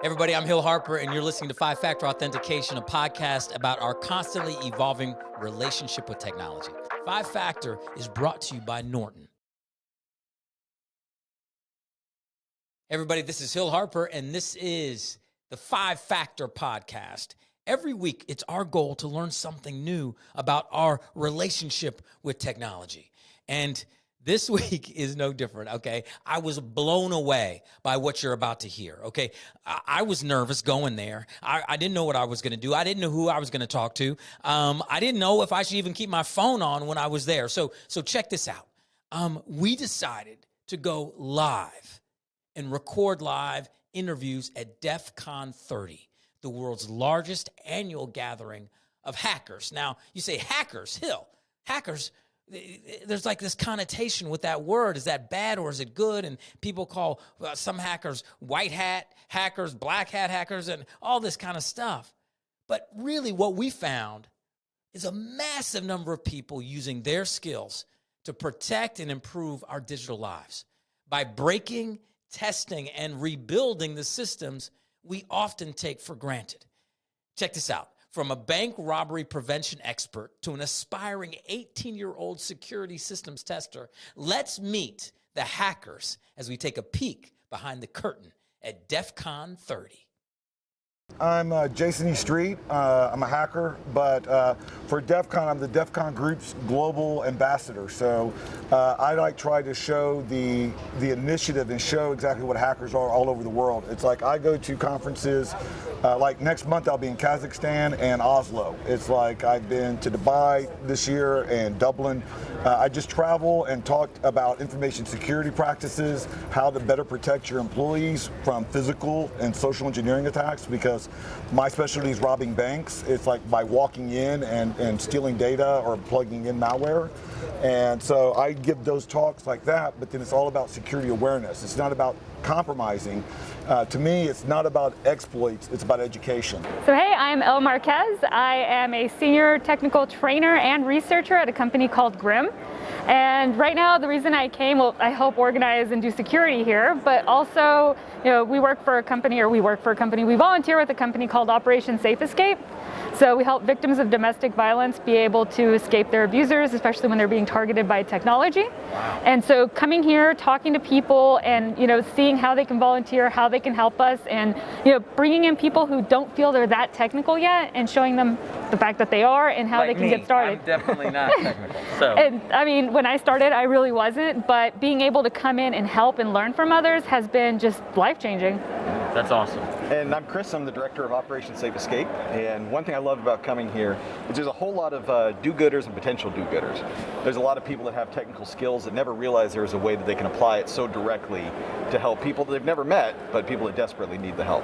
Everybody, I'm Hill Harper, and you're listening to 5-Factor Authentication, a podcast about our constantly evolving relationship with technology. 5-Factor is brought to you by Norton. Everybody, this is Hill Harper, and this is the 5-Factor podcast. Every week, it's our goal to learn something new about our relationship with technology. And this week is no different, okay? I was blown away by what you're about to hear, okay? I was nervous going there. I didn't know what I was going to do. I didn't know who I was going to talk to. I didn't know if I should even keep my phone on when I was there. So check this out. We decided to go live and record live interviews at DEFCON 30, the world's largest annual gathering of hackers. Now, you say hackers, Hill, hackers. There's like this connotation with that word. Is that bad or is it good? And people call some hackers white hat hackers, black hat hackers, and all this kind of stuff. But really what we found is a massive number of people using their skills to protect and improve our digital lives by breaking, testing, and rebuilding the systems we often take for granted. Check this out. From a bank robbery prevention expert to an aspiring 18-year-old security systems tester, let's meet the hackers as we take a peek behind the curtain at DEFCON 30. I'm Jason E. Street. I'm a hacker, but for DEFCON, I'm the DEFCON Group's global ambassador. So I try to show the initiative and show exactly what hackers are all over the world. It's like I go to conferences, like next month I'll be in Kazakhstan and Oslo. It's like I've been to Dubai this year and Dublin. I just travel and talk about information security practices, how to better protect your employees from physical and social engineering attacks, because my specialty is robbing banks. It's like by walking in and stealing data or plugging in malware. And so I give those talks like that, but then it's all about security awareness. It's not about compromising. To me, it's not about exploits, it's about education. So hey, I'm El Marquez. I am a senior technical trainer and researcher at a company called Grim. And right now, the reason I came, well, I help organize and do security here, but also, we volunteer with a company called Operation Safe Escape. So we help victims of domestic violence be able to escape their abusers, especially when they're being targeted by technology. Wow. And so coming here, talking to people and, seeing how they can volunteer, how they can help us, and, bringing in people who don't feel they're that technical yet and showing them the fact that they are and how they can get started. I'm definitely not technical. So. And I mean, when I started, I really wasn't, but being able to come in and help and learn from others has been just life-changing. That's awesome. And I'm Chris, I'm the director of Operation Safe Escape, and one thing I love about coming here is there's a whole lot of do-gooders and potential do-gooders. There's a lot of people that have technical skills that never realize there's a way that they can apply it so directly to help people that they've never met, but people that desperately need the help.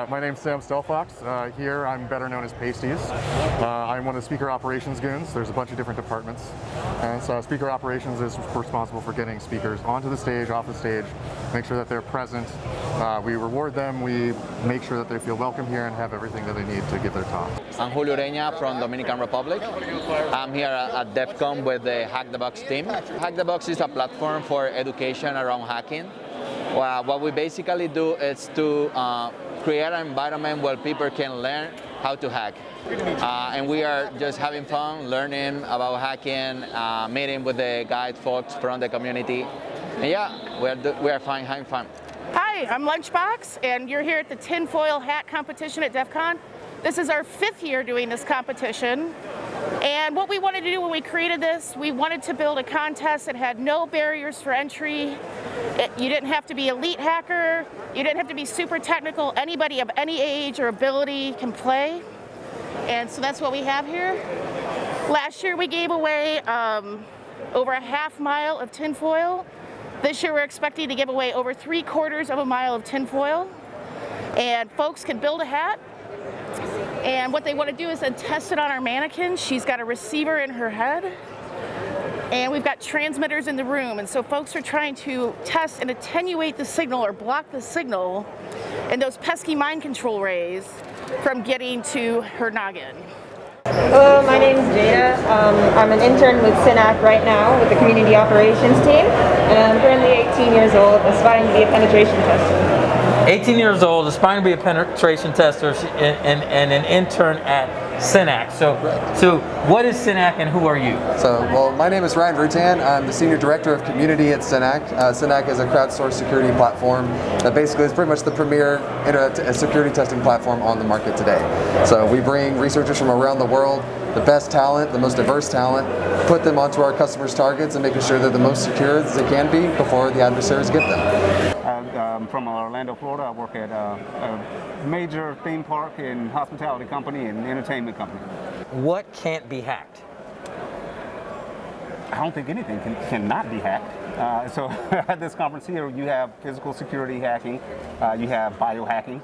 My name's Sam Stelfox. Here I'm better known as Pasties. I'm one of the speaker operations goons. There's a bunch of different departments. And so speaker operations is responsible for getting speakers onto the stage, off the stage, make sure that they're present. We reward them, we make sure that they feel welcome here and have everything that they need to give their talk. I'm Julio Ureña from Dominican Republic. I'm here at DEFCON with the Hack the Box team. Hack the Box is a platform for education around hacking. What we basically do is to create an environment where people can learn how to hack. And we are just having fun, learning about hacking, meeting with the guide folks from the community. And yeah, we are fine, having fun. Hi, I'm Lunchbox, and you're here at the tinfoil hat competition at DEFCON. This is our 5th year doing this competition. And what we wanted to do when we created this, we wanted to build a contest that had no barriers for entry. You didn't have to be an elite hacker. You didn't have to be super technical. Anybody of any age or ability can play. And so that's what we have here. Last year we gave away over a half mile of tinfoil. This year we're expecting to give away over 3/4 of a mile of tinfoil. And folks can build a hat. And what they want to do is then test it on our mannequin. She's got a receiver in her head. And we've got transmitters in the room. And so folks are trying to test and attenuate the signal or block the signal and those pesky mind control rays from getting to her noggin. Hello, my name is Jada. I'm an intern with SYNAC right now with the Community Operations team, and I'm currently 18 years old, aspiring to be a penetration tester. 18 years old, aspiring to be a penetration tester, and an intern at CINAC. So what is CINAC and who are you? Well, my name is Ryan Vertan. I'm the Senior Director of Community at CINAC. CINAC is a crowdsourced security platform that basically is pretty much the premier security testing platform on the market today. So we bring researchers from around the world, the best talent, the most diverse talent, put them onto our customers' targets and making sure they're the most secure as they can be before the adversaries get them. I'm from Orlando, Florida. I work at a major theme park and hospitality company and entertainment company. What can't be hacked? I don't think anything cannot be hacked. So at this conference here, you have physical security hacking, you have biohacking,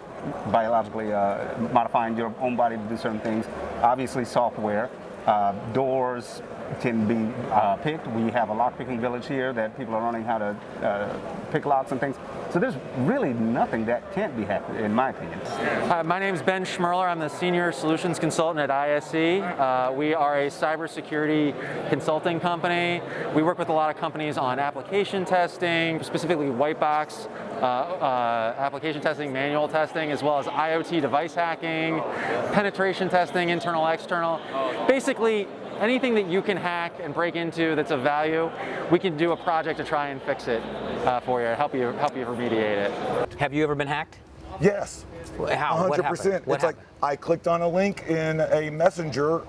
biologically modifying your own body to do certain things, obviously software, doors can be picked. We have a lock-picking village here that people are learning how to pick locks and things. So there's really nothing that can't be hacked, in my opinion. Hi, my name is Ben Schmerler. I'm the Senior Solutions Consultant at ISC. We are a cybersecurity consulting company. We work with a lot of companies on application testing, specifically white box application testing, manual testing, as well as IoT device hacking, penetration testing, internal, external. Basically, anything that you can hack and break into that's of value, we can do a project to try and fix it for you, help you remediate it. Have you ever been hacked? Yes. How? 100%. It's like I clicked on a link in a messenger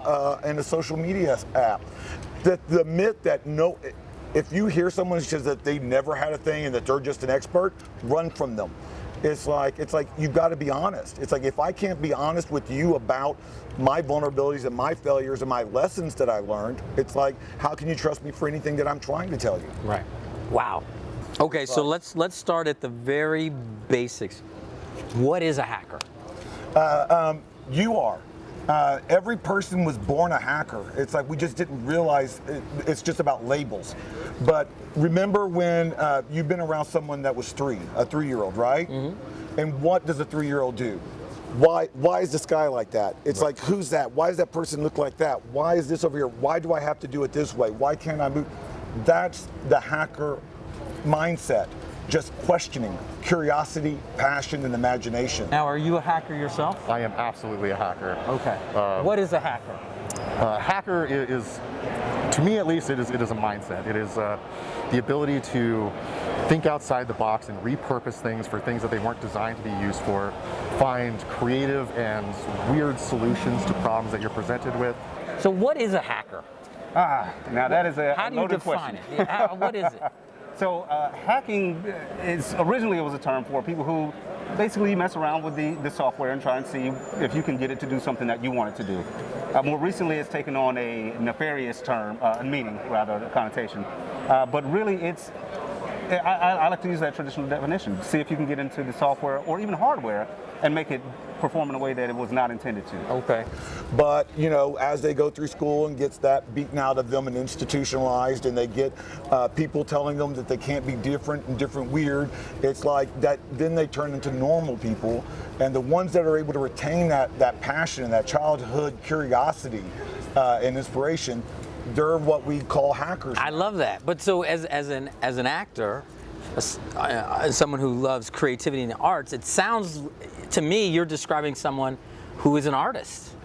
in a social media app. The myth that if you hear someone says that they never had a thing and that they're just an expert, run from them. It's like you've got to be honest. It's like if I can't be honest with you about my vulnerabilities and my failures and my lessons that I learned, it's like how can you trust me for anything that I'm trying to tell you? Right. Wow. Okay, so let's start at the very basics. What is a hacker? You are. Every person was born a hacker. It's like we just didn't realize it's just about labels. But remember when you've been around someone that was a 3-year-old, right? Mm-hmm. And what does a 3-year-old do? Why is the sky like that? It's like, who's that? Why does that person look like that? Why is this over here? Why do I have to do it this way? Why can't I move? That's the hacker mindset. Just questioning, curiosity, passion, and imagination. Now, are you a hacker yourself? I am absolutely a hacker. Okay. What is a hacker? Hacker is, to me at least, it is a mindset. It is the ability to think outside the box and repurpose things for things that they weren't designed to be used for, find creative and weird solutions to problems that you're presented with. So what is a hacker? Now that is a How do you define it? Yeah, what is it? So hacking originally it was a term for people who basically mess around with the software and try and see if you can get it to do something that you want it to do. More recently it's taken on a nefarious term, meaning rather, a connotation. But really I like to use that traditional definition. See if you can get into the software or even hardware and make it perform in a way that it was not intended to. Okay. But, as they go through school and gets that beaten out of them and institutionalized and they get people telling them that they can't be different and different weird, it's like that, then they turn into normal people. And the ones that are able to retain that passion and that childhood curiosity and inspiration, they're what we call hackers. I love that. But so as an actor, as someone who loves creativity and the arts, it sounds to me you're describing someone who is an artist.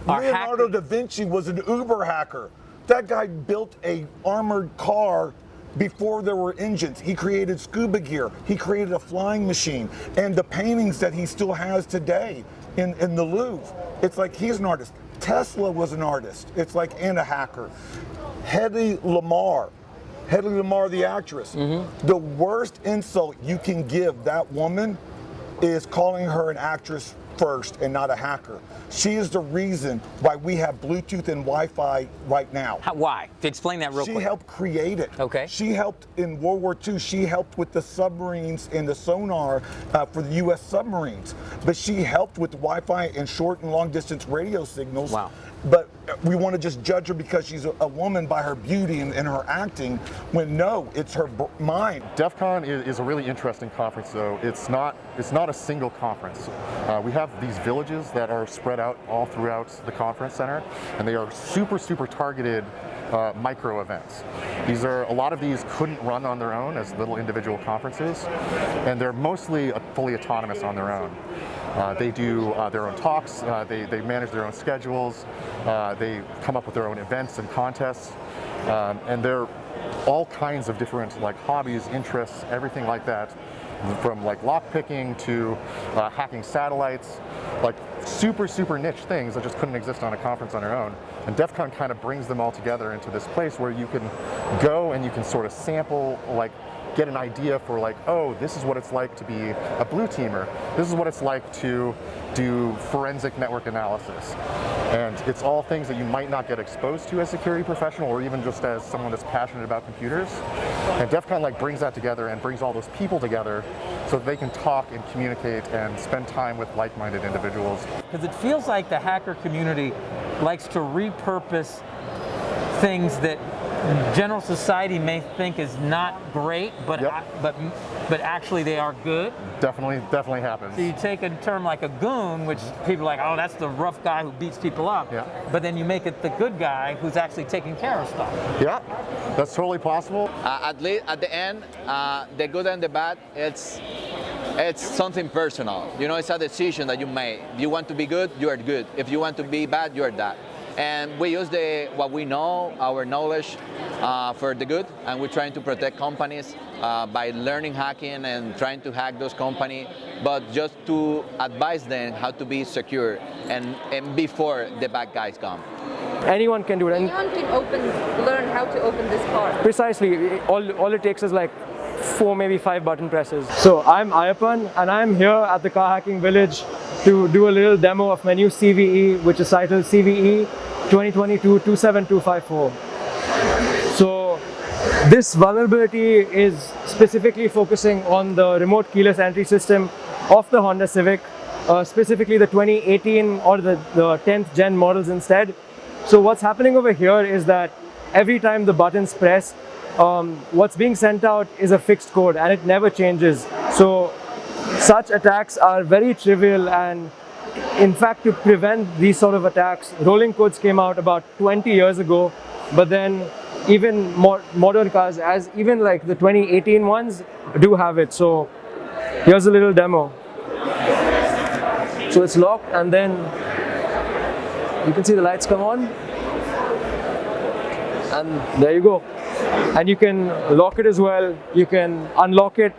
Leonardo da Vinci was an Uber hacker. That guy built an armored car before there were engines. He created scuba gear. He created a flying machine. And the paintings that he still has today in the Louvre, it's like he's an artist. Tesla was an artist. It's like, and a hacker. Hedy Lamarr, the actress. Mm-hmm. The worst insult you can give that woman is calling her an actress first and not a hacker. She is the reason why we have Bluetooth and Wi-Fi right now. Why? Explain that real quick. She helped create it. Okay. She helped in World War II. She helped with the submarines and the sonar for the U.S. submarines. But she helped with the Wi-Fi and short and long distance radio signals. Wow. But we want to just judge her because she's a woman by her beauty and her acting, when no, it's her mind. DEFCON is a really interesting conference, though. It's not a single conference. We have these villages that are spread out all throughout the conference center, and they are super, super targeted micro events. A lot of these couldn't run on their own as little individual conferences, and they're mostly fully autonomous on their own. They do their own talks, they manage their own schedules, they come up with their own events and contests, and they're all kinds of different like hobbies, interests, everything like that, from like lockpicking to hacking satellites, like super niche things that just couldn't exist on a conference on their own. And DEF CON kind of brings them all together into this place where you can go and you can sort of sample, like get an idea for like, oh, this is what it's like to be a blue teamer. This is what it's like to do forensic network analysis. And it's all things that you might not get exposed to as a security professional or even just as someone that's passionate about computers. And DEF CON like brings that together and brings all those people together so that they can talk and communicate and spend time with like-minded individuals. Because it feels like the hacker community likes to repurpose things that general society may think is not great, but but actually they are good. Definitely happens. So you take a term like a goon, which people are like, oh, that's the rough guy who beats people up. Yeah. But then you make it the good guy who's actually taking care of stuff. Yeah, that's totally possible. At the end, the good and the bad, it's something personal. You know, it's a decision that you make. If you want to be good, you are good. If you want to be bad, you are bad. And we use what we know, our knowledge, for the good, and we're trying to protect companies by learning hacking and trying to hack those companies, but just to advise them how to be secure and before the bad guys come. Anyone can do it. Anyone can learn how to open this card. Precisely. All it takes is like 4, maybe 5 button presses. So I'm Ayapan, and I'm here at the Car Hacking Village to do a little demo of my new CVE, which is titled CVE 2022-27254. So this vulnerability is specifically focusing on the remote keyless entry system of the Honda Civic, specifically the 2018 or the 10th gen models instead. So what's happening over here is that every time the button's pressed, what's being sent out is a fixed code and it never changes. So such attacks are very trivial, and in fact, to prevent these sort of attacks, rolling codes came out about 20 years ago, but then even more modern cars, as even like the 2018 ones, do have it. So here's a little demo. So it's locked, and then you can see the lights come on, and there you go. And you can lock it as well, you can unlock it,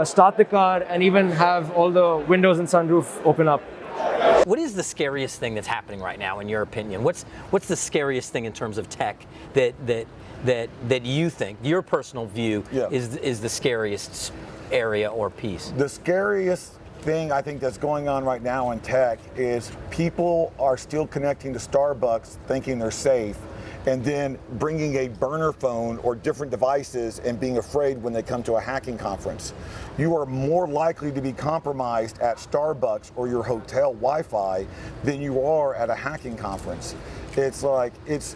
start the car, and even have all the windows and sunroof open up. What is the scariest thing that's happening right now, in your opinion? What's the scariest thing in terms of tech that you think, your personal view, is the scariest area or piece? The scariest thing I think that's going on right now in tech is people are still connecting to Starbucks thinking they're safe, and then bringing a burner phone or different devices and being afraid when they come to a hacking conference. You are more likely to be compromised at Starbucks or your hotel Wi-Fi than you are at a hacking conference. It's like, it's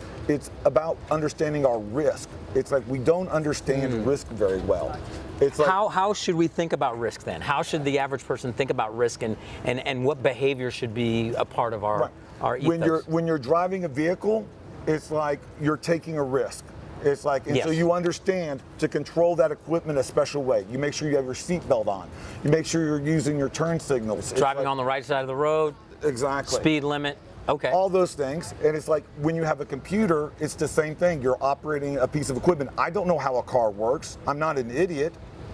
about understanding our risk. It's like we don't understand risk very well. It's like, how should we think about risk then? How should the average person think about risk, and what behavior should be a part of our ethos? When you're driving a vehicle, it's like you're taking a risk. It's like, and so you understand to control that equipment a special way. You make sure you have your seatbelt on. You make sure you're using your turn signals. Driving on the right side of the road. Exactly. Speed limit. Okay. All those things. And it's like when you have a computer, it's the same thing. You're operating a piece of equipment. I don't know how a car works. I'm not an idiot,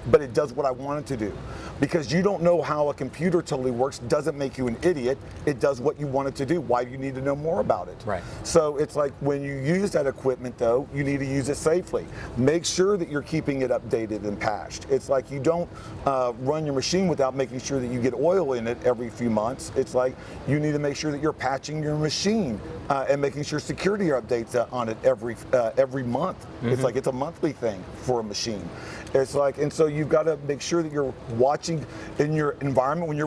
but it does what I want it to do. Because you don't know how a computer totally works doesn't make you an idiot. It does what you want it to do. Why do you need to know more about it? Right. So it's like when you use that equipment though, you need to use it safely. Make sure that you're keeping it updated and patched. It's like you don't run your machine without making sure that you get oil in it every few months. It's like you need to make sure that you're patching your machine and making sure security updates on it every month. It's like it's a monthly thing for a machine. It's like, and so you've got to make sure that you're watching in your environment when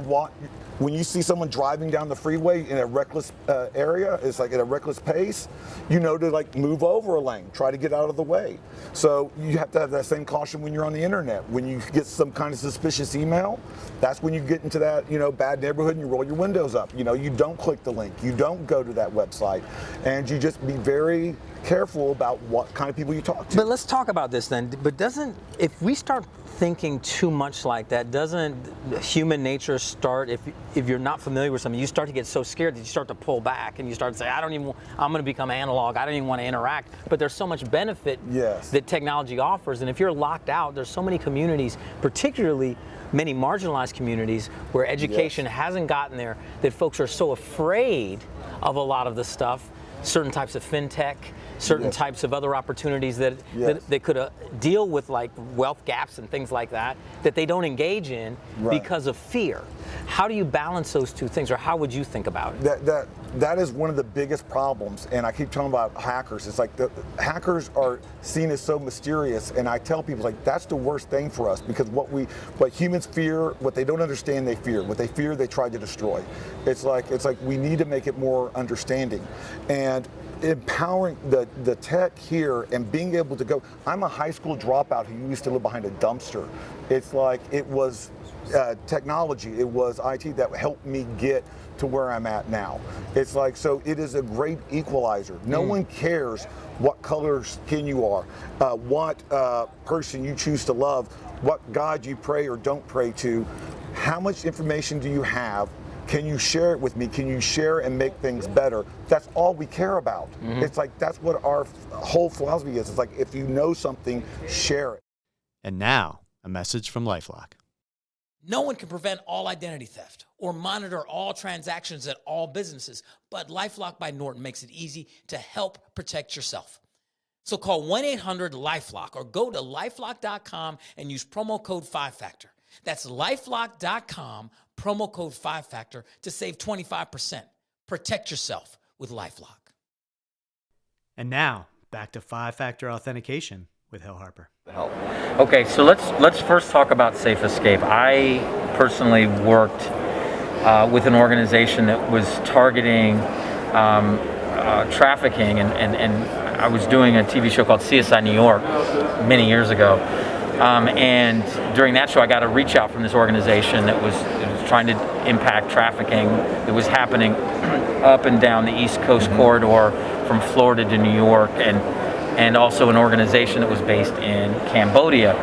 When you see someone driving down the freeway in a reckless area, it's like at a reckless pace, you know to like move over a lane, try to get out of the way. So you have to have that same caution when you're on the internet. When you get some kind of suspicious email, that's when you get into that, you know, bad neighborhood and you roll your windows up. You know, you don't click the link, you don't go to that website, and you just be very careful about what kind of people you talk to. But let's talk about this then. But if we start thinking too much like that, doesn't human nature start, if you're not familiar with something, you start to get so scared that you start to pull back and you start to say, I'm going to become analog, I don't even want to interact. But there's so much benefit that technology offers, and if you're locked out, there's so many communities, particularly many marginalized communities where education hasn't gotten there, that folks are so afraid of a lot of the stuff, certain types of fintech, certain types of other opportunities that could deal with like wealth gaps and things like that they don't engage in because of fear. How do you balance those two things, or how would you think about it? That is one of the biggest problems, and I keep talking about hackers. It's like the hackers are seen as so mysterious, and I tell people like that's the worst thing for us, because what humans fear, what they don't understand, they fear. What they fear, they try to destroy. It's like we need to make it more understanding, and empowering the tech here and being able to go. I'm a high school dropout who used to live behind a dumpster. It's like it was technology, it was IT that helped me get to where I'm at now. It's like, so it is a great equalizer. No one cares what color skin you are, what person you choose to love, what God you pray or don't pray to, how much information do you have. Can you share it with me? Can you share and make things better? That's all we care about. It's like, that's what our whole philosophy is. It's like, if you know something, share it. And now, a message from LifeLock. No one can prevent all identity theft or monitor all transactions at all businesses, but LifeLock by Norton makes it easy to help protect yourself. So call 1-800-LifeLock or go to LifeLock.com and use promo code 5Factor. That's LifeLock.com, promo code 5Factor to save 25%. Protect yourself with LifeLock. And now, back to 5-Factor Authentication with Hill Harper. Okay, so let's first talk about Safe Escape. I personally worked with an organization that was targeting trafficking, and I was doing a TV show called CSI New York many years ago. And during that show, I got a reach out from this organization that was trying to impact trafficking that was happening up and down the East Coast corridor from Florida to New York, and also an organization that was based in Cambodia.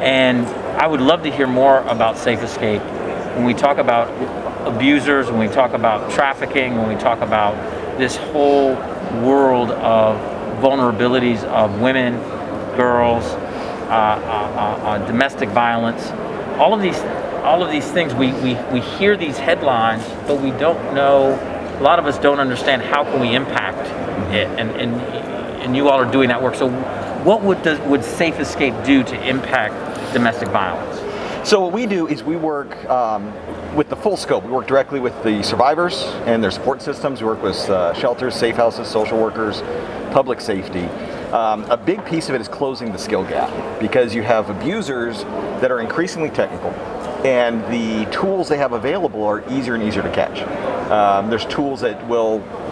And I would love to hear more about Safe Escape. When we talk about abusers, when we talk about trafficking, when we talk about this whole world of vulnerabilities of women, girls, domestic violence, all of these things, we hear these headlines, but we don't know, a lot of us don't understand how can we impact it, and you all are doing that work. So what would Safe Escape do to impact domestic violence? So what we do is we work with the full scope. We work directly with the survivors and their support systems. We work with shelters, safe houses, social workers, public safety. A big piece of it is closing the skill gap, because you have abusers that are increasingly technical, and the tools they have available are easier and easier to catch. There's tools that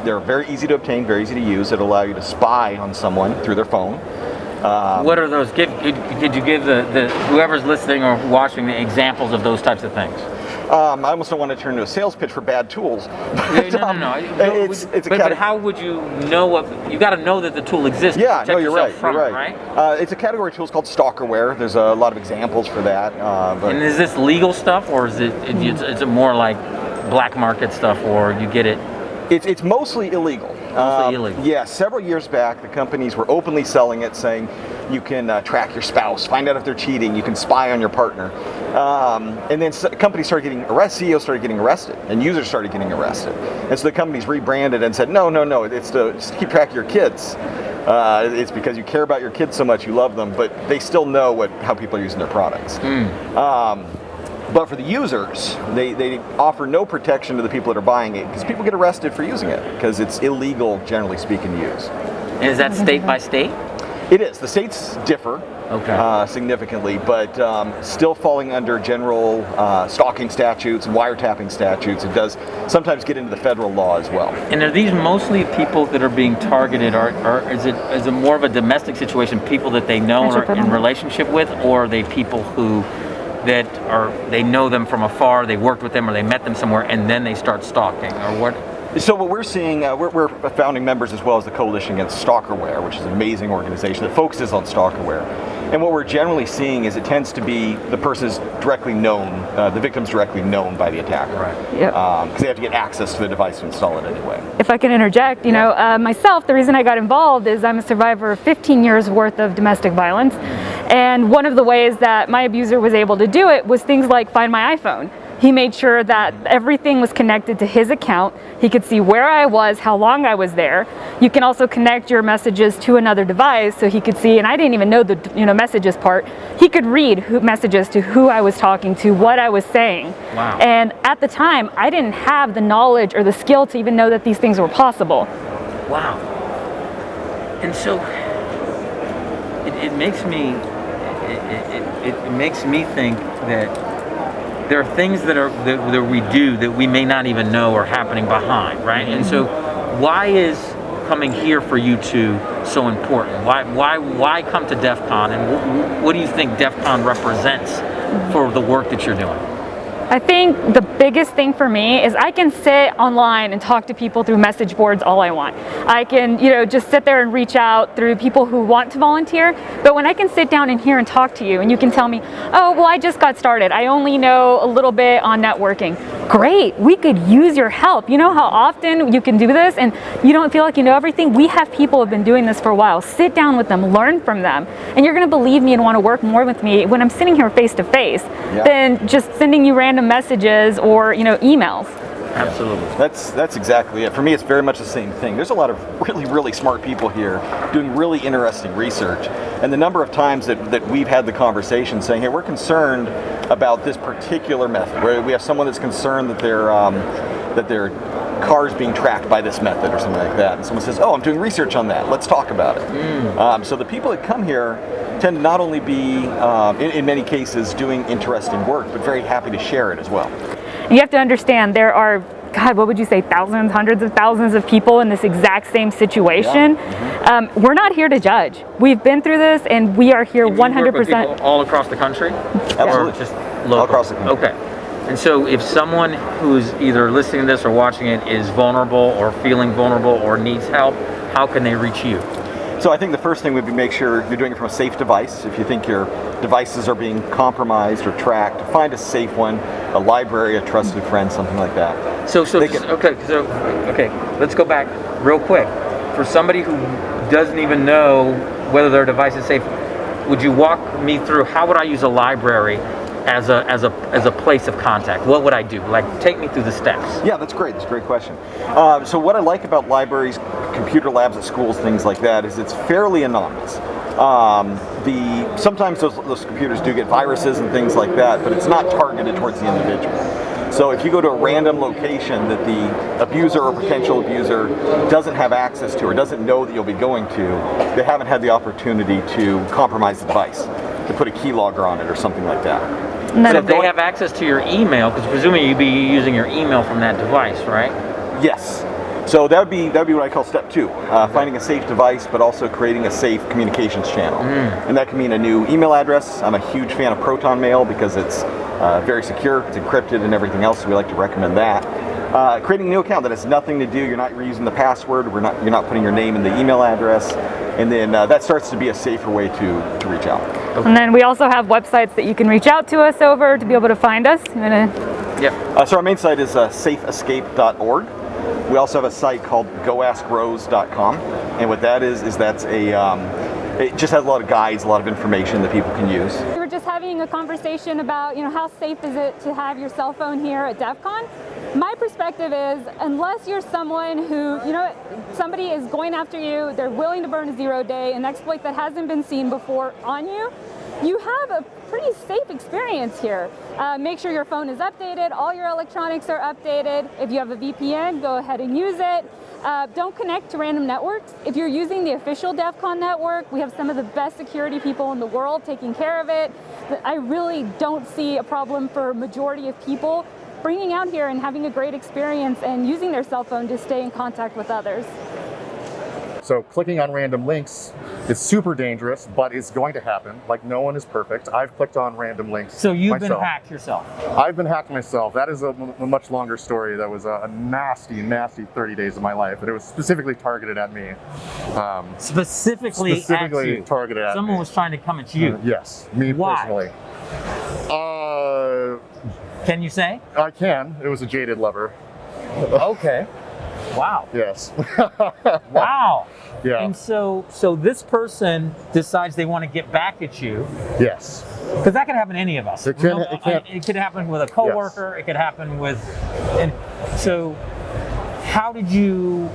they're very easy to obtain, very easy to use, that allow you to spy on someone through their phone. What are those? Could you give the whoever's listening or watching the examples of those types of things? I almost don't want to turn into a sales pitch for bad tools. But, But how would you know what? You got to know that the tool exists. Yeah, no, you're right. From, you're right. It's a category of tools called stalkerware. There's a lot of examples for that. And is this legal stuff, or is it more like black market stuff, or you get it? It's mostly illegal. Mostly illegal. Yeah, several years back, the companies were openly selling it, saying you can track your spouse, find out if they're cheating, you can spy on your partner. And then companies started getting arrested, CEOs started getting arrested, and users started getting arrested. And so the companies rebranded and said, no, it's to keep track of your kids. It's because you care about your kids so much, you love them, but they still know how people are using their products. But for the users, they offer no protection to the people that are buying it, because people get arrested for using it, because it's illegal, generally speaking, to use. And is that state by state? It is. The states differ significantly, but still falling under general stalking statutes and wiretapping statutes. It does sometimes get into the federal law as well. And are these mostly people that are being targeted, or is it more of a domestic situation, people that they know or are in relationship with, or are they people who they know them from afar, they worked with them, or they met them somewhere, and then they start stalking, or what? So what we're seeing, we're founding members as well as the Coalition Against Stalkerware, which is an amazing organization that focuses on stalkerware. And what we're generally seeing is it tends to be the person's directly known, the victim's directly known by the attacker. Right. Yep. Because they have to get access to the device to install it anyway. If I can interject, you know, myself, the reason I got involved is I'm a survivor of 15 years worth of domestic violence. And one of the ways that my abuser was able to do it was things like find my iPhone. He made sure that everything was connected to his account. He could see where I was, how long I was there. You can also connect your messages to another device, so he could see, and I didn't even know the messages part. He could read messages to who I was talking to, what I was saying. Wow. And at the time, I didn't have the knowledge or the skill to even know that these things were possible. Wow. And so it makes me think that there are things that we do that we may not even know are happening behind, right? And so why is coming here for you two so important? Why come to DEFCON, and what do you think DEFCON represents for the work that you're doing? I think the biggest thing for me is I can sit online and talk to people through message boards all I want. I can, just sit there and reach out through people who want to volunteer. But when I can sit down in here and talk to you, and you can tell me, oh, well, I just got started. I only know a little bit on networking. Great, we could use your help. You know how often you can do this and you don't feel like you know everything? We have people who have been doing this for a while. Sit down with them, learn from them. And you're gonna believe me and wanna work more with me when I'm sitting here face to face than just sending you random messages or emails. Absolutely. That's exactly it. For me, it's very much the same thing. There's a lot of really, really smart people here doing really interesting research. And the number of times that we've had the conversation saying, hey, we're concerned about this particular method, where we have someone that's concerned that their car's being tracked by this method or something like that. And someone says, oh, I'm doing research on that. Let's talk about it. So the people that come here tend to not only be, in many cases, doing interesting work, but very happy to share it as well. You have to understand there are, God, what would you say, thousands, hundreds of thousands of people in this exact same situation. Yeah. We're not here to judge. We've been through this, and we are here 100%. All across the country? Absolutely. Or just local? All across the country. Okay. And so if someone who's either listening to this or watching it is vulnerable or feeling vulnerable or needs help, how can they reach you? So I think the first thing would be make sure you're doing it from a safe device. If you think your devices are being compromised or tracked, find a safe one, a library, a trusted friend, something like that. Okay, let's go back real quick. For somebody who doesn't even know whether their device is safe, would you walk me through how would I use a library as a place of contact? What would I do? Like, take me through the steps. Yeah, that's great. That's a great question. So what I like about libraries, computer labs at schools, things like that, is it's fairly anonymous. Sometimes those computers do get viruses and things like that, but it's not targeted towards the individual. So if you go to a random location that the abuser or potential abuser doesn't have access to or doesn't know that you'll be going to, they haven't had the opportunity to compromise the device, to put a keylogger on it or something like that. But if they have access to your email, because presumably you'd be using your email from that device, right? Yes. So that would be what I call step 2, finding a safe device, but also creating a safe communications channel. And that can mean a new email address. I'm a huge fan of Proton Mail because it's very secure, it's encrypted and everything else, so we like to recommend that. Creating a new account that has nothing to do, you're not reusing the password, you're not putting your name in the email address, and then that starts to be a safer way to reach out. And then we also have websites that you can reach out to us over to be able to find us. So our main site is safeescape.org. We also have a site called goaskrose.com, and what that is that's it just has a lot of guides, a lot of information that people can use. We were just having a conversation about, how safe is it to have your cell phone here at DEFCON? My perspective is, unless you're someone who, somebody is going after you, they're willing to burn a 0-day, an exploit that hasn't been seen before on you, you have a pretty safe experience here. Make sure your phone is updated, all your electronics are updated. If you have a VPN, go ahead and use it. Don't connect to random networks. If you're using the official DEFCON network, we have some of the best security people in the world taking care of it. I really don't see a problem for a majority of people bringing out here and having a great experience and using their cell phone to stay in contact with others. So clicking on random links is super dangerous, but it's going to happen. Like, no one is perfect. I've clicked on random links So you've myself. been hacked yourself? I've been hacked myself. That is a much longer story. That was a nasty, nasty 30 days of my life. And it was specifically targeted at me. Specifically at you? Targeted at Someone me. was trying to come at you? Yes, me personally. Can you say? I can. It was a jaded lover. Okay. Wow. Yes. Wow. Yeah. And so this person decides they want to get back at you. Yes. Because that could happen to any of us. It could happen with a coworker. Yes. It could happen with. And so, how did you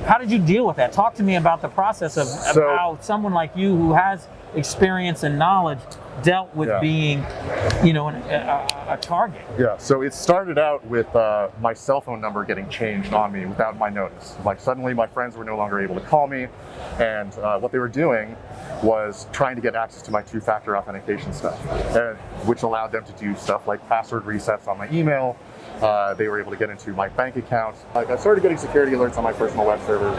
deal with that? Talk to me about the process of how someone like you, who has experience and knowledge, dealt with being, a target. Yeah, so it started out with my cell phone number getting changed on me without my notice. Like, suddenly my friends were no longer able to call me, and what they were doing was trying to get access to my two-factor authentication stuff, which allowed them to do stuff like password resets on my email. They were able to get into my bank account. Like, I started getting security alerts on my personal web server.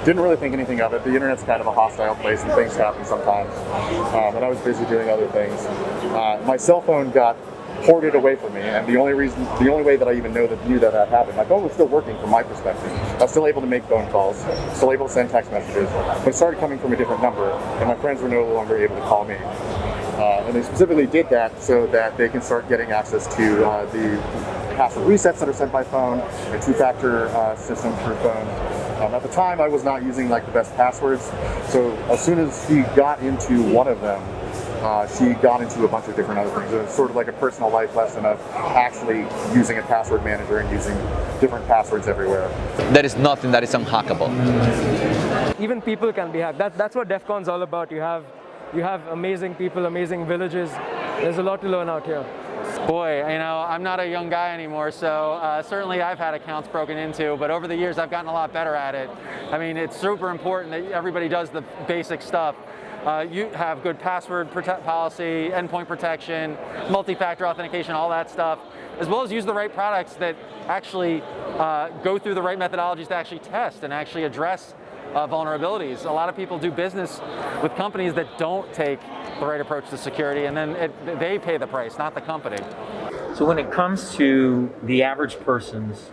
Didn't really think anything of it. The internet's kind of a hostile place and things happen sometimes. And I was busy doing other things. My cell phone got hoarded away from me, and the only way that I even knew that happened, my phone was still working from my perspective. I was still able to make phone calls, still able to send text messages, but it started coming from a different number, and my friends were no longer able to call me. And they specifically did that so that they can start getting access to the password resets that are sent by phone, a two-factor system through phone. At the time, I was not using like the best passwords, so as soon as she got into one of them, she got into a bunch of different other things. It was sort of like a personal life lesson of actually using a password manager and using different passwords everywhere. There is nothing that is unhackable. Even people can be hacked. That's what DEFCON's all about. You have amazing people, amazing villages. There's a lot to learn out here. Boy, I'm not a young guy anymore, so certainly I've had accounts broken into, but over the years I've gotten a lot better at it. I mean, it's super important that everybody does the basic stuff. You have good password policy, endpoint protection, multi-factor authentication, all that stuff, as well as use the right products that actually go through the right methodologies to actually test and actually address vulnerabilities. A lot of people do business with companies that don't take the right approach to security, and then they pay the price, not the company. So when it comes to the average person's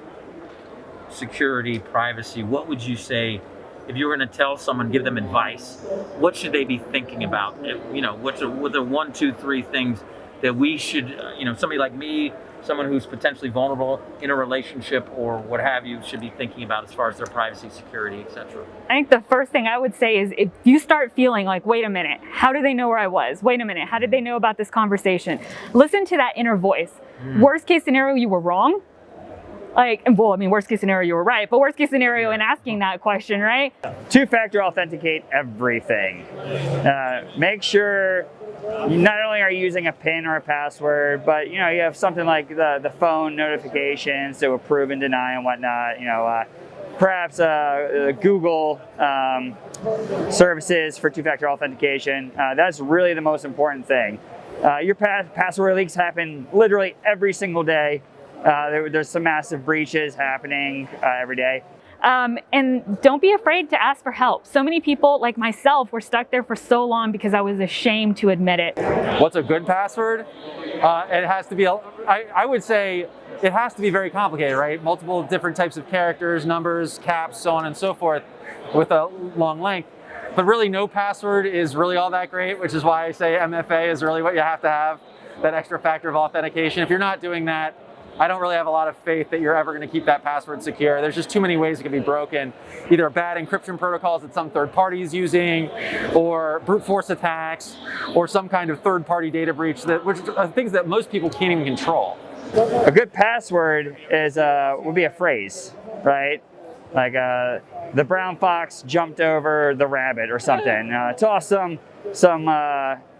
security, privacy, what would you say, if you were going to tell someone, give them advice, what should they be thinking about? What are the 1, 2, 3 things that we should, somebody like me, someone who's potentially vulnerable in a relationship or what have you, should be thinking about as far as their privacy, security, etc.? I think the first thing I would say is, if you start feeling like, wait a minute, how do they know where I was? Wait a minute, how did they know about this conversation? Listen to that inner voice. Worst case scenario, you were wrong. Worst case scenario, you were right, but worst case scenario in asking that question, right? Two-factor authenticate everything. Make sure not only are you using a PIN or a password, but you have something like the phone notifications to approve and deny and whatnot. Perhaps Google services for two-factor authentication. That's really the most important thing. Your password leaks happen literally every single day. There's some massive breaches happening every day. And don't be afraid to ask for help. So many people, like myself, were stuck there for so long because I was ashamed to admit it. What's a good password? It has to be, I would say, it has to be very complicated, right? Multiple different types of characters, numbers, caps, so on and so forth, with a long length. But really, no password is really all that great, which is why I say MFA is really what you have to have, that extra factor of authentication. If you're not doing that, I don't really have a lot of faith that you're ever going to keep that password secure. There's just too many ways it can be broken. Either bad encryption protocols that some third party is using, or brute force attacks, or some kind of third party data breach, which are things that most people can't even control. A good password would be a phrase, right? Like the brown fox jumped over the rabbit or something. Toss some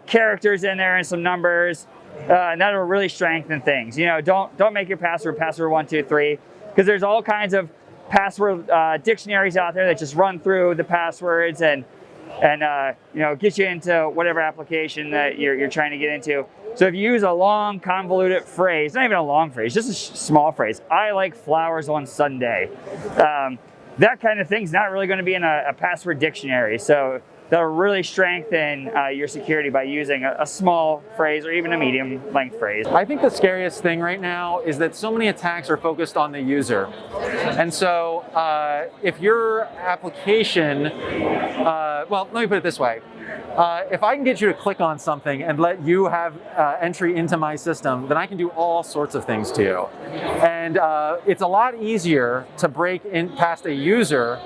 characters in there and some numbers, and that'll really strengthen things. You know, don't make your password 123, because there's all kinds of password dictionaries out there that just run through the passwords and you know, get you into whatever application that you're trying to get into. So if you use a long, convoluted phrase, not even a long phrase, just a small phrase, I like flowers on Sunday, that kind of thing's not really going to be in a password dictionary. So that'll really strengthen your security by using a small phrase or even a medium length phrase. I think the scariest thing right now is that so many attacks are focused on the user. And so if your application, well, let me put it this way. If I can get you to click on something and let you have entry into my system, then I can do all sorts of things to you. And it's a lot easier to break in past a user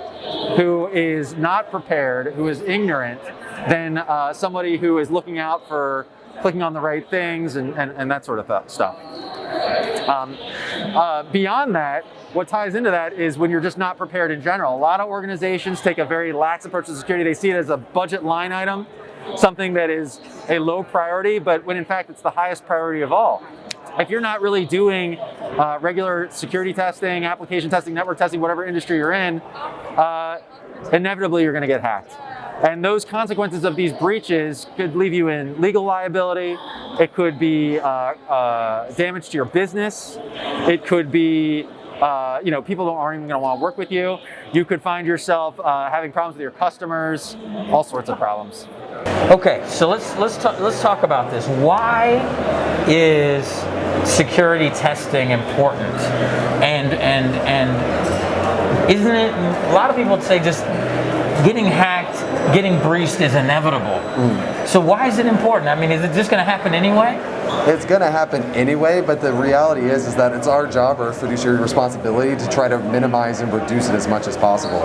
who is not prepared, who is ignorant, than somebody who is looking out for clicking on the right things and that sort of stuff. Beyond that, what ties into that is when you're just not prepared in general. A lot of organizations take a very lax approach to security. They see it as a budget line item, something that is a low priority, but when in fact it's the highest priority of all. If you're not really doing regular security testing, application testing, network testing, whatever industry you're in, inevitably you're going to get hacked. And those consequences of these breaches could leave you in legal liability. It could be damage to your business. It could be you know, people aren't even going to want to work with you. You could find yourself having problems with your customers, all sorts of problems. Okay, so let's talk about this. Why is security testing important? And isn't it, a lot of people would say just getting hacked, getting breached is inevitable. So why is it important? I mean, is it just going to happen anyway? It's going to happen anyway, but the reality is that it's our job, our fiduciary responsibility, to try to minimize and reduce it as much as possible.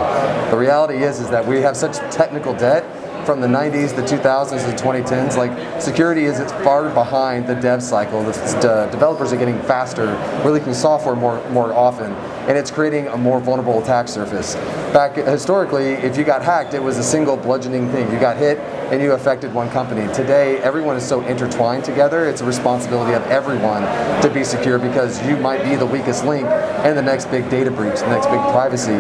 The reality is that we have such technical debt from the 90s, the 2000s, the 2010s. Like, security is far behind the dev cycle. The developers are getting faster, we're leaking software more often, and it's creating a more vulnerable attack surface. Back historically, if you got hacked, it was a single bludgeoning thing. You got hit and you affected one company. Today, everyone is so intertwined together, it's a responsibility of everyone to be secure, because you might be the weakest link in the next big data breach, the next big privacy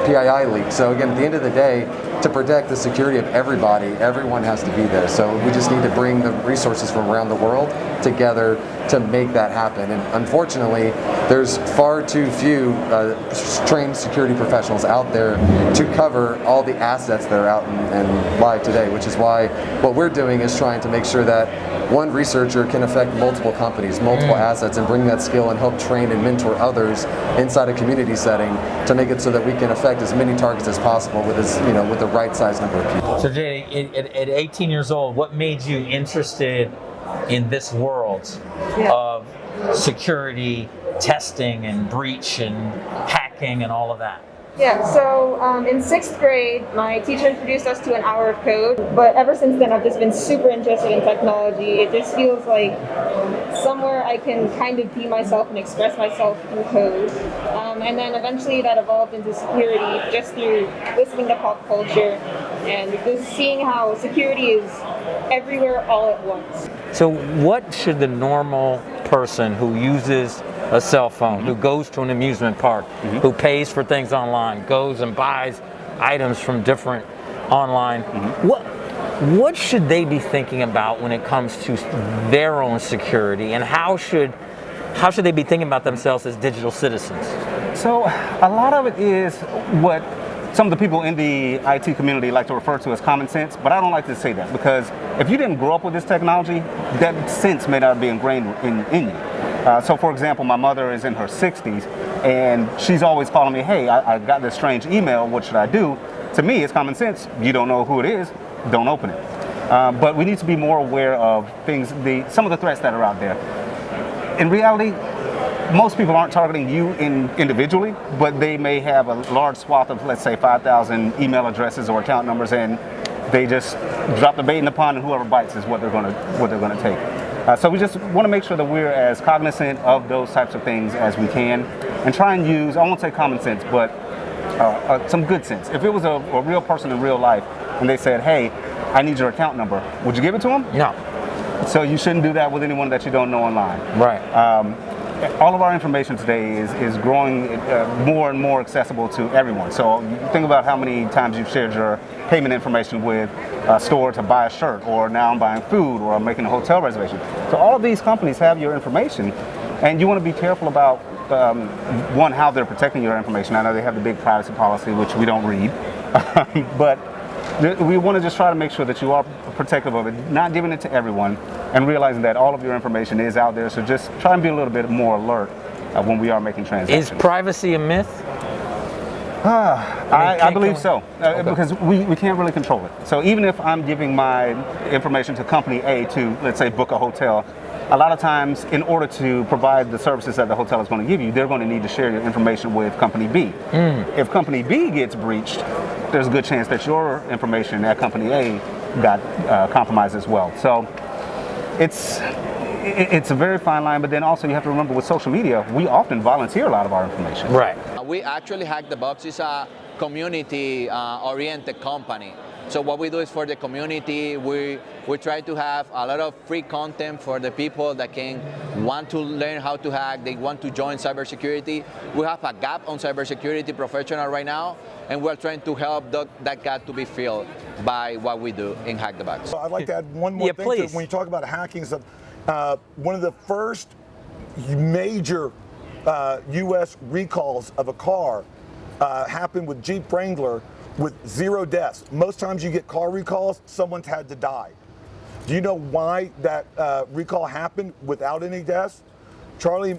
PII leak. So again, at the end of the day, to protect the security of everybody, everyone has to be there. So we just need to bring the resources from around the world together to make that happen. And unfortunately, there's far too few trained security professionals out there to cover all the assets that are out and live today, which is why what we're doing is trying to make sure that one researcher can affect multiple companies, multiple assets, and bring that skill and help train and mentor others inside a community setting to make it so that we can affect as many targets as possible with with the right size number of people. So Jay, at 18 years old, what made you interested in this world of security testing and breach and hacking and all of that? Yeah, so in 6th grade, my teacher introduced us to an hour of code, but ever since then I've just been super interested in technology. It just feels like somewhere I can kind of be myself and express myself through code. And then eventually that evolved into security just through listening to pop culture and just seeing how security is everywhere all at once. So what should the normal person who uses a cell phone, who goes to an amusement park, who pays for things online, goes and buys items from different online, what should they be thinking about when it comes to their own security, and how should they be thinking about themselves as digital citizens? So a lot of it is what some of the people in the IT community like to refer to as common sense, but I don't like to say that, because if you didn't grow up with this technology, that sense may not be ingrained in you. So for example, my mother is in her 60s and she's always calling me, hey, I got this strange email, what should I do? To me, it's common sense. You don't know who it is, don't open it. But we need to be more aware of things, some of the threats that are out there. In reality, most people aren't targeting you individually, but they may have a large swath of, let's say, 5,000 email addresses or account numbers, and they just drop the bait in the pond, and whoever bites is what they're going to take. So we just want to make sure that we're as cognizant of those types of things as we can, and try and use, I won't say common sense, but some good sense. If it was a real person in real life and they said, hey, I need your account number. Would you give it to them? No. So you shouldn't do that with anyone that you don't know online. Right. All of our information today is growing more and more accessible to everyone. So you think about how many times you've shared your payment information with a store to buy a shirt, or now I'm buying food, or I'm making a hotel reservation. So all of these companies have your information, and you want to be careful about, one, how they're protecting your information. I know they have the big privacy policy, which we don't read, but we want to just try to make sure that you are protective of it, not giving it to everyone, and realizing that all of your information is out there. So just try and be a little bit more alert when we are making transactions. Is privacy a myth? I believe so, because we can't really control it. So even if I'm giving my information to company A to, let's say, book a hotel, a lot of times, in order to provide the services that the hotel is going to give you, they're going to need to share your information with company B. If company B gets breached, there's a good chance that your information at company A got compromised as well. So it's a very fine line, but then also you have to remember with social media, we often volunteer a lot of our information. Right. We actually, Hack the Box is a community-oriented company. So what we do is for the community, we try to have a lot of free content for the people that can want to learn how to hack, they want to join cybersecurity. We have a gap on cybersecurity professional right now, and we're trying to help that gap to be filled by what we do in Hack the Box. So I'd like to add one more thing to when you talk about hacking stuff. One of the first major U.S. recalls of a car happened with Jeep Wrangler with 0 deaths. Most times you get car recalls, someone's had to die. Do you know why that recall happened without any deaths? Dr.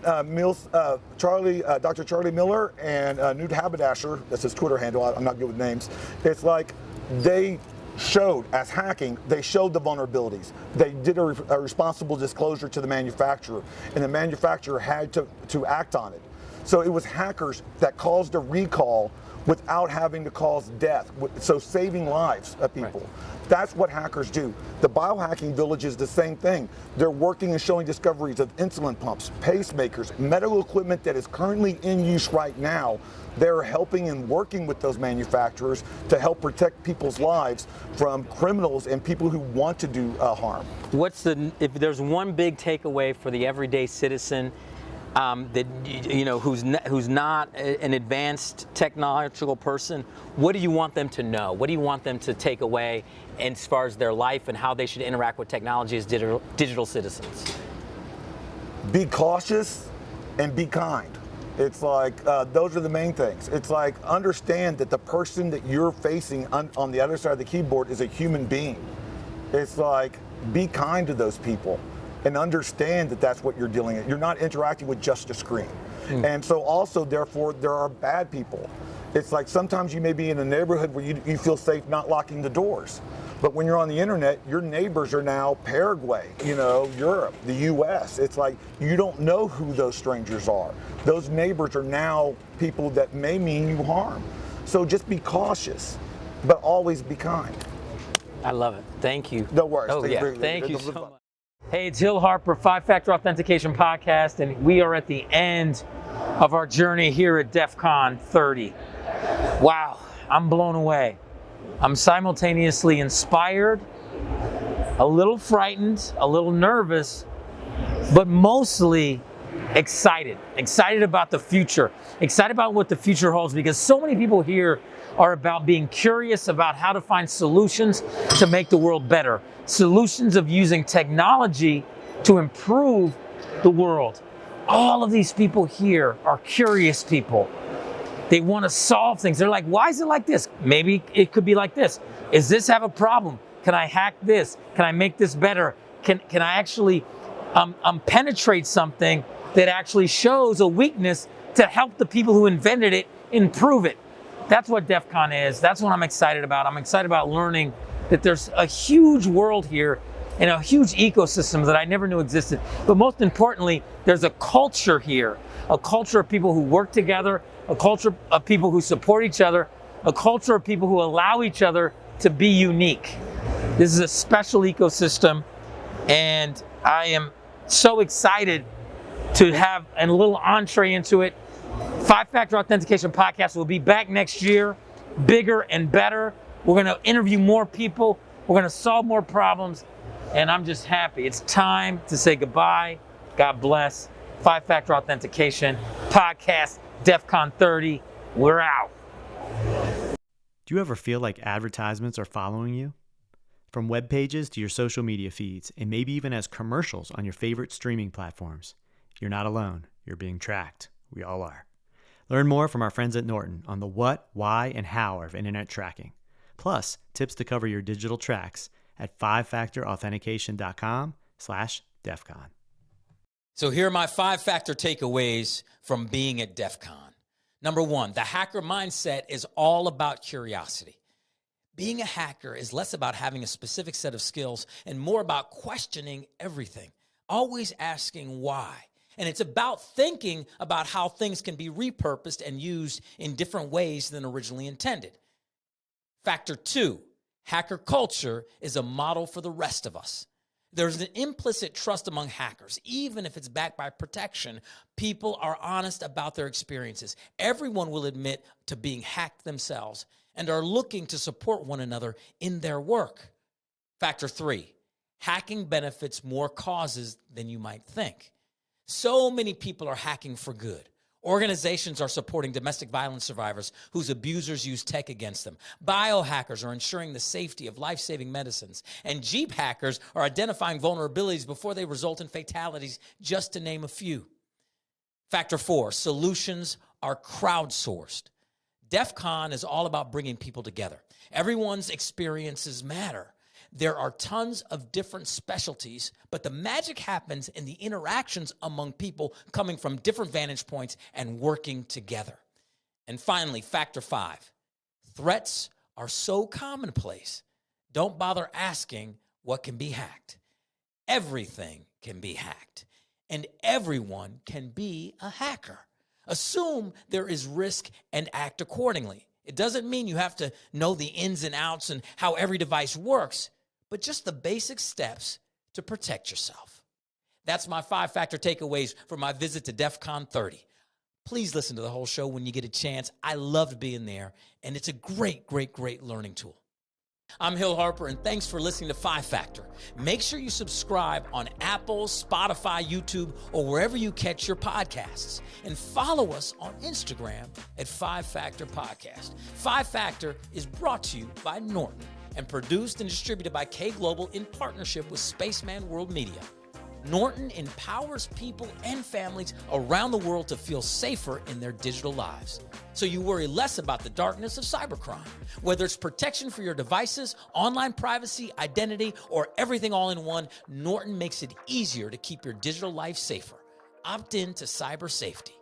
Charlie Miller and Newt Haberdasher, that's his Twitter handle, I'm not good with names. It's like they showed, as hacking, they showed the vulnerabilities. They did a responsible disclosure to the manufacturer, and the manufacturer had to act on it. So it was hackers that caused a recall without having to cause death, so saving lives of people. Right. That's what hackers do. The biohacking village is the same thing. They're working and showing discoveries of insulin pumps, pacemakers, medical equipment that is currently in use right now. They're helping and working with those manufacturers to help protect people's lives from criminals and people who want to do harm. If there's one big takeaway for the everyday citizen, that who's not an advanced technological person, what do you want them to know? What do you want them to take away as far as their life and how they should interact with technology as digital citizens? Be cautious and be kind. It's like those are the main things. It's like understand that the person that you're facing on the other side of the keyboard is a human being. It's like be kind to those people and understand that that's what you're dealing with. You're not interacting with just a screen. And so also, therefore, there are bad people. It's like sometimes you may be in a neighborhood where you feel safe not locking the doors. But when you're on the internet, your neighbors are now Paraguay, Europe, the US. It's like you don't know who those strangers are. Those neighbors are now people that may mean you harm. So just be cautious, but always be kind. I love it. Thank you. No worries. Thank you so much. Hey, it's Hill Harper, 5-Factor Authentication Podcast, and we are at the end of our journey here at DEFCON 30. Wow, I'm blown away. I'm simultaneously inspired, a little frightened, a little nervous, but mostly excited about the future, excited about what the future holds, because so many people here are about being curious about how to find solutions to make the world better, solutions of using technology to improve the world. All of these people here are curious people. They want to solve things. They're like, why is it like this? Maybe it could be like this. Does this have a problem? Can I hack this? Can I make this better? Can I actually penetrate something that actually shows a weakness to help the people who invented it improve it? That's what DEFCON is. That's what I'm excited about. I'm excited about learning that there's a huge world here and a huge ecosystem that I never knew existed. But most importantly, there's a culture here, a culture of people who work together, a culture of people who support each other, a culture of people who allow each other to be unique. This is a special ecosystem, and I am so excited to have a little entree into it. 5-Factor Authentication Podcast will be back next year, bigger and better. We're going to interview more people, We're going to solve more problems, and I'm just happy. It's time to say goodbye. God bless. 5-Factor Authentication Podcast, DEFCON 30. We're out. Do you ever feel like advertisements are following you? From web pages to your social media feeds, and maybe even as commercials on your favorite streaming platforms. You're not alone. You're being tracked. We all are. Learn more from our friends at Norton on the what, why, and how of internet tracking. Plus, tips to cover your digital tracks at 5factorauthentication.com/DEFCON. So here are my 5-factor takeaways from being at DEFCON. Number 1, the hacker mindset is all about curiosity. Being a hacker is less about having a specific set of skills and more about questioning everything, always asking why. And it's about thinking about how things can be repurposed and used in different ways than originally intended. Factor 2, hacker culture is a model for the rest of us. There's an implicit trust among hackers. Even if it's backed by protection, people are honest about their experiences. Everyone will admit to being hacked themselves and are looking to support one another in their work. Factor 3, hacking benefits more causes than you might think. So many people are hacking for good. Organizations are supporting domestic violence survivors whose abusers use tech against them. Biohackers are ensuring the safety of life-saving medicines. And Jeep hackers are identifying vulnerabilities before they result in fatalities, just to name a few. Factor 4, solutions are crowdsourced. DEFCON is all about bringing people together. Everyone's experiences matter. There are tons of different specialties, but the magic happens in the interactions among people coming from different vantage points and working together. And finally, factor 5, threats are so commonplace. Don't bother asking what can be hacked. Everything can be hacked, and everyone can be a hacker. Assume there is risk and act accordingly. It doesn't mean you have to know the ins and outs and how every device works, but just the basic steps to protect yourself. That's my 5-factor takeaways from my visit to DEFCON 30. Please listen to the whole show when you get a chance. I loved being there, and it's a great, great, great learning tool. I'm Hill Harper, and thanks for listening to 5-Factor. Make sure you subscribe on Apple, Spotify, YouTube, or wherever you catch your podcasts. And follow us on Instagram at 5-Factor Podcast. 5-Factor is brought to you by Norton and produced and distributed by K Global in partnership with Spaceman World Media. Norton empowers people and families around the world to feel safer in their digital lives. So you worry less about the darkness of cybercrime. Whether it's protection for your devices, online privacy, identity, or everything all in one, Norton makes it easier to keep your digital life safer. Opt in to cyber safety.